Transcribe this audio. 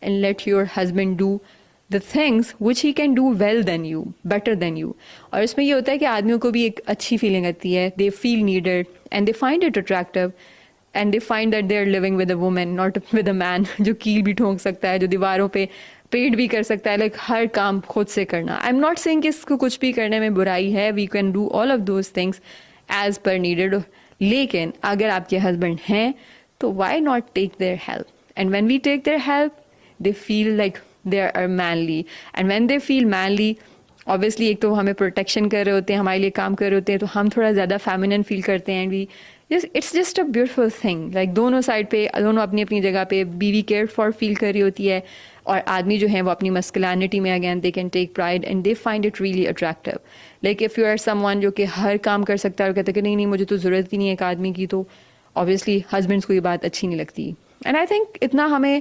and let your husband do the things which he can do well than you, better than you. اور اس میں یہ ہوتا ہے کہ آدمیوں کو بھی ایک اچھی فیلنگ آتی ہے, they feel needed and they find it attractive and they find that they are living with a woman, not with a man جو کیل بھی ٹھونک سکتا ہے, جو دیواروں پہ پیٹ بھی کر سکتا ہے, لائک ہر کام خود سے کرنا. آئی ایم ناٹ سیئنگ کہ اس کو کچھ بھی کرنے میں برائی ہے, we can do all of those things as per needed. لیکن اگر آپ کے ہسبینڈ ہیں تو why not take their help, and when we take their help they feel like they are manly, and when they feel manly obviously ایک تو ہمیں protection کر رہے ہوتے ہیں, ہمارے لیے کام کر رہے ہوتے ہیں, تو ہم تھوڑا زیادہ فیمینن فیل کرتے ہیں. We it's just a beautiful thing, like دونوں سائڈ پہ, دونوں اپنی اپنی جگہ پہ بیوی کیئر فار فیل کر رہی ہوتی ہے, اور آدمی جو ہیں وہ اپنی مسکلینٹی میں again they can take pride and they find it really attractive. Like if you are someone جو کہ ہر کام کر سکتا ہے اور کہتا ہے کہ نہیں مجھے تو ضرورت ہی نہیں ہے ایک آدمی کی, تو obviously ہسبینڈس کو یہ بات اچھی نہیں لگتی. اینڈ آئی تھنک اتنا ہمیں